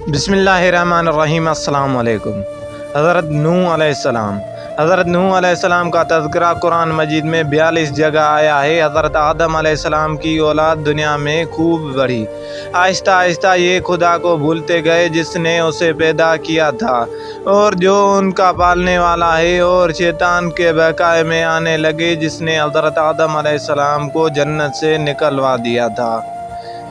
बिस्मिल्लाहिर्रहमानिर्रहीम। अस्सलाम वालेकुम। हज़रत नूह अलैहिस्सलाम। हज़रत नूह अलैहिस्सलाम का तज़किरा कुरान मजीद में 42 जगह आया है। हज़रत आदम अलैहिस्सलाम की औलाद दुनिया में खूब बढ़ी। आहिस्ता आहिस्ता ये खुदा को भूलते गए जिसने उसे पैदा किया था और जो उनका पालने वाला है, और शैतान के बहकावे में आने लगे जिसने हज़रत आदम अलैहिस्सलाम को जन्नत से निकलवा दिया था।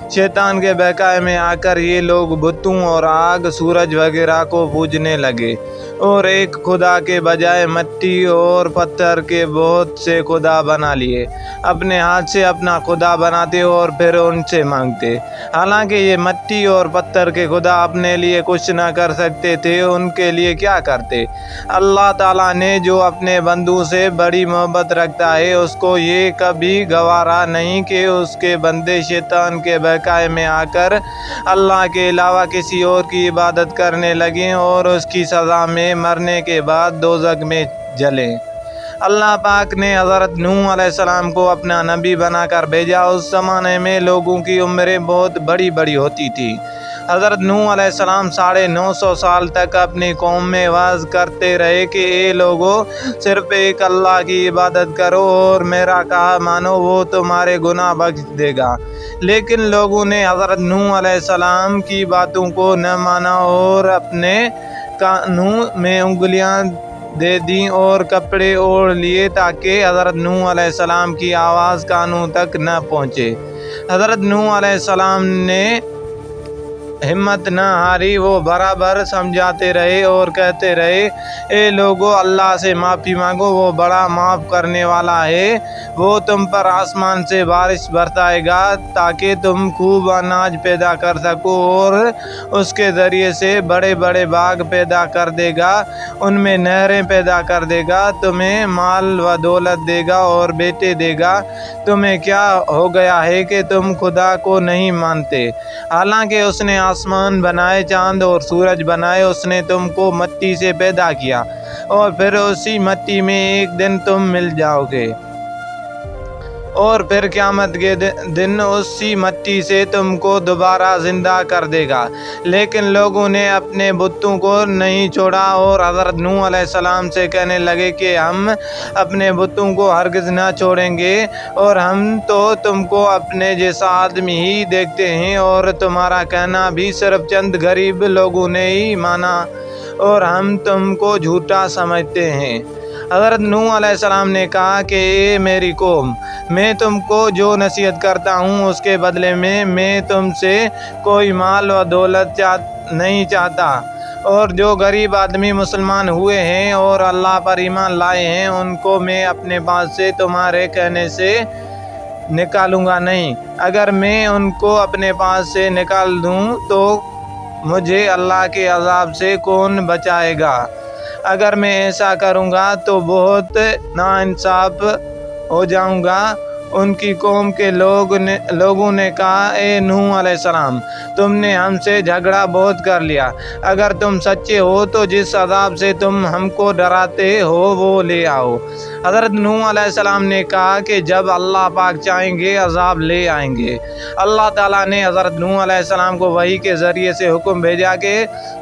शैतान के बहकावे में आकर ये लोग बुतों और आग, सूरज वगैरह को पूजने लगे और एक खुदा के बजाय मिट्टी और पत्थर के बहुत से खुदा बना लिए। अपने हाथ से अपना खुदा बनाते और फिर उनसे मांगते। हालांकि ये मिट्टी और पत्थर के खुदा अपने लिए कुछ न कर सकते थे, उनके लिए क्या करते। अल्लाह ताला ने जो अपने बंदों से बड़ी मोहब्बत रखता है, उसको ये कभी गवारा नहीं कि उसके बंदे शैतान के बहकावे में आकर अल्लाह के अलावा किसी और की इबादत करने लगें और उसकी सज़ा में मरने के बाद दोज़ख में जलें। अल्लाह पाक ने हज़रत नूह अलैहिस्सलाम को अपना नबी बनाकर भेजा। उस ज़माने में लोगों की उम्रें बहुत बड़ी बड़ी होती थी। हज़रत नूह अलैहिस्सलाम 950 साल तक अपनी कौम में वाज़ करते रहे कि ए लोगो, सिर्फ़ एक अल्लाह की इबादत करो और मेरा कहा मानो, वो तुम्हारे गुनाह बख्श देगा। लेकिन लोगों ने हज़रत नूह अलैहिस्सलाम की बातों को न माना और अपने कानून में उंगलियां दे दी और कपड़े ओढ़ लिए ताकि हज़रत नूह अलैहिस्सलाम की आवाज़ कानों तक न पहुँचे। हज़रत नूह अलैहिस्सलाम ने हिम्मत न हारी। वो बराबर समझाते रहे और कहते रहे, ए लोगो, अल्लाह से माफ़ी मांगो, वो बड़ा माफ़ करने वाला है। वो तुम पर आसमान से बारिश बरसाएगा ताकि तुम खूब अनाज पैदा कर सको और उसके ज़रिए से बड़े बड़े बाग पैदा कर देगा, उनमें नहरें पैदा कर देगा, तुम्हें माल व दौलत देगा और बेटे देगा। तुम्हें क्या हो गया है कि तुम खुदा को नहीं मानते? हालांकि उसने आसमान बनाए, चांद और सूरज बनाए। उसने तुमको मिट्टी से पैदा किया और फिर उसी मिट्टी में एक दिन तुम मिल जाओगे और फिर क़यामत के दिन उसी मिट्टी से तुमको दोबारा ज़िंदा कर देगा। लेकिन लोगों ने अपने बुतों को नहीं छोड़ा और हज़रत नूह अलैहिस्सलाम से कहने लगे कि हम अपने बुतों को हरगिज़ न छोड़ेंगे और हम तो तुमको अपने जैसा आदमी ही देखते हैं और तुम्हारा कहना भी सिर्फ चंद गरीब लोगों ने ही माना और हम तुमको झूठा समझते हैं। हज़रत नूह अलैहिस्सलाम ने कहा कि ए मेरी कौम, मैं तुमको जो नसीहत करता हूँ उसके बदले में मैं तुमसे कोई माल व दौलत नहीं चाहता, और जो गरीब आदमी मुसलमान हुए हैं और अल्लाह पर ईमान लाए हैं उनको मैं अपने पास से तुम्हारे कहने से निकालूंगा नहीं। अगर मैं उनको अपने पास से निकाल दूँ तो मुझे अल्लाह के अज़ाब से कौन बचाएगा। अगर मैं ऐसा करूँगा तो बहुत नाइंसाफ़ हो जाऊँगा। उनकी कौम के लोगों ने कहा, ए नूह अलैहिस्सलाम, तुमने हमसे झगड़ा बहुत कर लिया। अगर तुम सच्चे हो तो जिस अज़ाब से तुम हमको डराते हो वो ले आओ। हज़रत नूह अलैहिस्सलाम ने कहा कि जब अल्लाह पाक चाहेंगे अज़ाब ले आएंगे। अल्लाह ताला ने हज़रत नूह अलैहिस्सलाम को वही के ज़रिए से हुक्म भेजा कि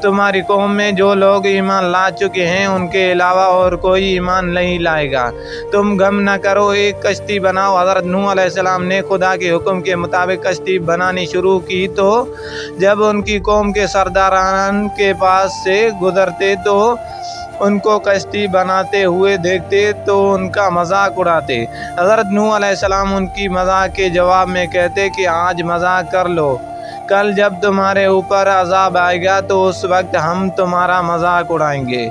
तुम्हारी कौम में जो लोग ईमान ला चुके हैं उनके अलावा और कोई ईमान नहीं लाएगा। तुम गम न करो, एक कश्ती बनाओ। हज़रत नूह अलैहिस्सलाम ने खुदा के हुक्म के मुताबिक कश्ती बनानी शुरू की तो जब उनकी कौम के सरदारान के पास से गुजरते तो उनको कश्ती बनाते हुए देखते तो उनका मजाक उड़ाते। हज़रत नूह अलैहिस्सलाम उनकी मजाक के जवाब में कहते कि आज मजाक कर लो, कल जब तुम्हारे ऊपर अज़ाब आएगा तो उस वक्त हम तुम्हारा मजाक उड़ाएंगे।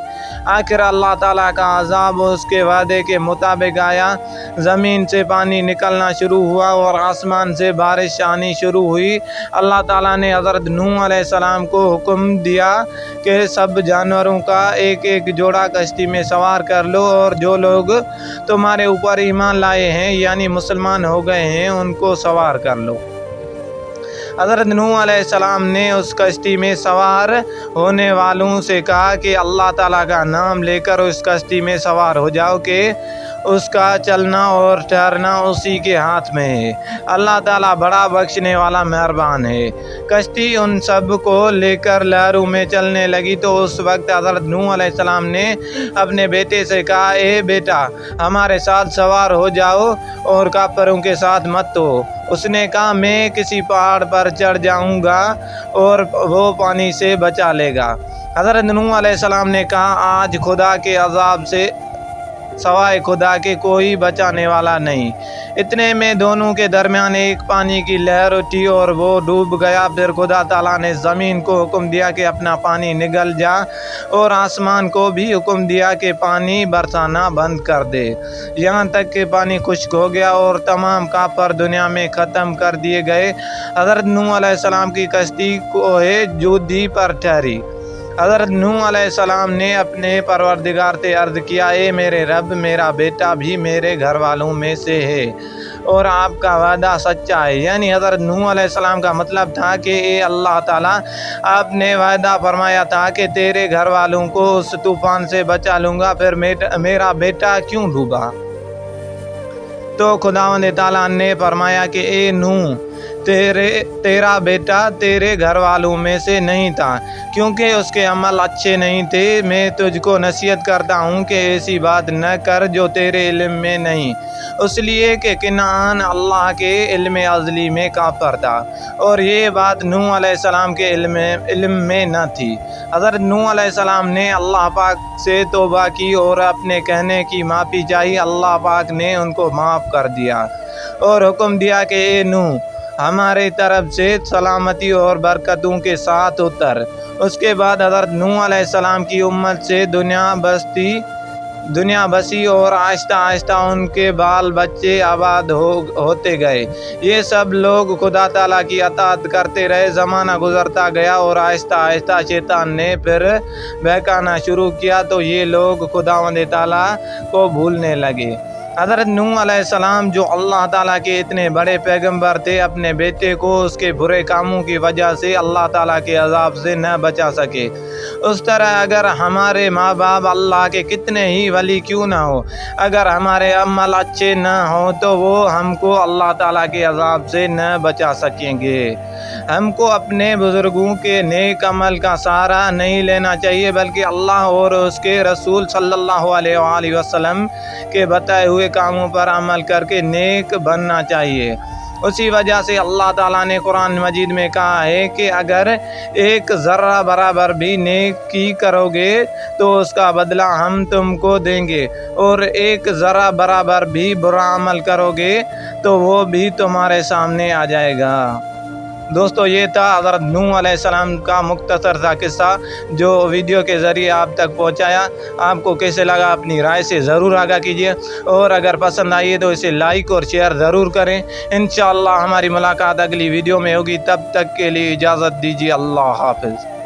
आखिर अल्लाह ताला का अज़ाब उसके वादे के मुताबिक आया। ज़मीन से पानी निकलना शुरू हुआ और आसमान से बारिश आनी शुरू हुई। अल्लाह ताला ने हज़रत नूह अलैहिस्सलाम को हुक्म दिया कि सब जानवरों का एक एक जोड़ा कश्ती में सवार कर लो और जो लोग तुम्हारे ऊपर ईमान लाए हैं यानी मुसलमान हो गए हैं उनको सवार कर लो। हज़रत नूह अलैहिस्सलाम ने उस कश्ती में सवार होने वालों से कहा कि अल्लाह ताला का नाम लेकर उस कश्ती में सवार हो जाओ कि اس کا چلنا اور ٹھہرنا اسی کے ہاتھ میں ہے۔ اللہ تعالیٰ بڑا بخشنے والا مہربان ہے۔ کشتی ان سب کو لے کر لہروں میں چلنے لگی تو اس وقت حضرت نوح علیہ السلام نے اپنے بیٹے سے کہا، اے بیٹا، ہمارے ساتھ سوار ہو جاؤ اور کافروں کے ساتھ مت ہو۔ اس نے کہا، میں کسی پہاڑ پر چڑھ جاؤں گا اور وہ پانی سے بچا لے گا۔ حضرت نوح علیہ السلام نے کہا، آج خدا کے عذاب سے سوائے خدا کے کوئی بچانے والا نہیں۔ اتنے میں دونوں کے درمیان ایک پانی کی لہر اٹھی اور وہ ڈوب گیا۔ پھر خدا تعالیٰ نے زمین کو حکم دیا کہ اپنا پانی نگل جا، اور آسمان کو بھی حکم دیا کہ پانی برسانا بند کر دے، یہاں تک کہ پانی خشک ہو گیا اور تمام کافر دنیا میں ختم کر دیے گئے۔ حضرت نوح علیہ السلام کی کشتی کوہ جودھی پر ٹھہری۔ حضرت نوح علیہ السلام نے اپنے پروردگار سے عرض کیا، اے میرے رب، میرا بیٹا بھی میرے گھر والوں میں سے ہے اور آپ کا وعدہ سچا ہے۔ یعنی حضرت نوح علیہ السلام کا مطلب تھا کہ اے اللہ تعالیٰ، آپ نے وعدہ فرمایا تھا کہ تیرے گھر والوں کو اس طوفان سے بچا لوں گا، پھر میرا بیٹا کیوں ڈوبا؟ تو خداوند تعالیٰ نے فرمایا کہ اے نوح، تیرا بیٹا تیرے گھر والوں میں سے نہیں تھا، کیونکہ اس کے عمل اچھے نہیں تھے۔ میں تجھ کو نصیحت کرتا ہوں کہ ایسی بات نہ کر جو تیرے علم میں نہیں، اس لیے کہ کنعان اللہ کے علم ازلی میں کافر تھا، اور یہ بات نوح علیہ السلام کے علم میں نہ تھی۔ حضرت نوح علیہ السلام نے اللہ پاک سے توبہ کی اور اپنے کہنے کی معافی چاہی۔ اللہ پاک نے ان کو معاف کر دیا اور حکم دیا کہ اے نوح، ہمارے طرف سے سلامتی اور برکتوں کے ساتھ اتر۔ اس کے بعد حضرت نوح علیہ السلام کی امت سے دنیا بسی اور آہستہ آہستہ ان کے بال بچے آباد ہوتے گئے۔ یہ سب لوگ خدا تعالیٰ کی اطاعت کرتے رہے۔ زمانہ گزرتا گیا اور آہستہ آہستہ شیطان نے پھر بہکانا شروع کیا تو یہ لوگ خداوند تعالیٰ کو بھولنے لگے۔ حضرت نوح علیہ السلام جو اللہ تعالیٰ کے اتنے بڑے پیغمبر تھے، اپنے بیٹے کو اس کے برے کاموں کی وجہ سے اللہ تعالیٰ کے عذاب سے نہ بچا سکے۔ اس طرح اگر ہمارے ماں باپ اللہ کے کتنے ہی ولی کیوں نہ ہو، اگر ہمارے عمل اچھے نہ ہوں تو وہ ہم کو اللہ تعالیٰ کے عذاب سے نہ بچا سکیں گے۔ ہم کو اپنے بزرگوں کے نیک عمل کا سہارا نہیں لینا چاہیے، بلکہ اللہ اور اس کے رسول صلی اللہ علیہ وآلہ وسلم کے بتائے ہوئے کاموں پر عمل کر کے نیک بننا چاہیے۔ اسی وجہ سے اللہ تعالیٰ نے قرآن مجید میں کہا ہے کہ اگر ایک ذرہ برابر بھی نیکی کرو گے تو اس کا بدلہ ہم تم کو دیں گے، اور ایک ذرہ برابر بھی برا عمل کرو گے تو وہ بھی تمہارے سامنے آ جائے گا۔ دوستو، یہ تھا حضرت نوح علیہ السلام کا مختصر سا قصہ جو ویڈیو کے ذریعے آپ تک پہنچایا۔ آپ کو کیسے لگا اپنی رائے سے ضرور آگاہ کیجیے، اور اگر پسند آئی تو اسے لائک اور شیئر ضرور کریں۔ انشاءاللہ ہماری ملاقات اگلی ویڈیو میں ہوگی، تب تک کے لیے اجازت دیجیے۔ اللہ حافظ۔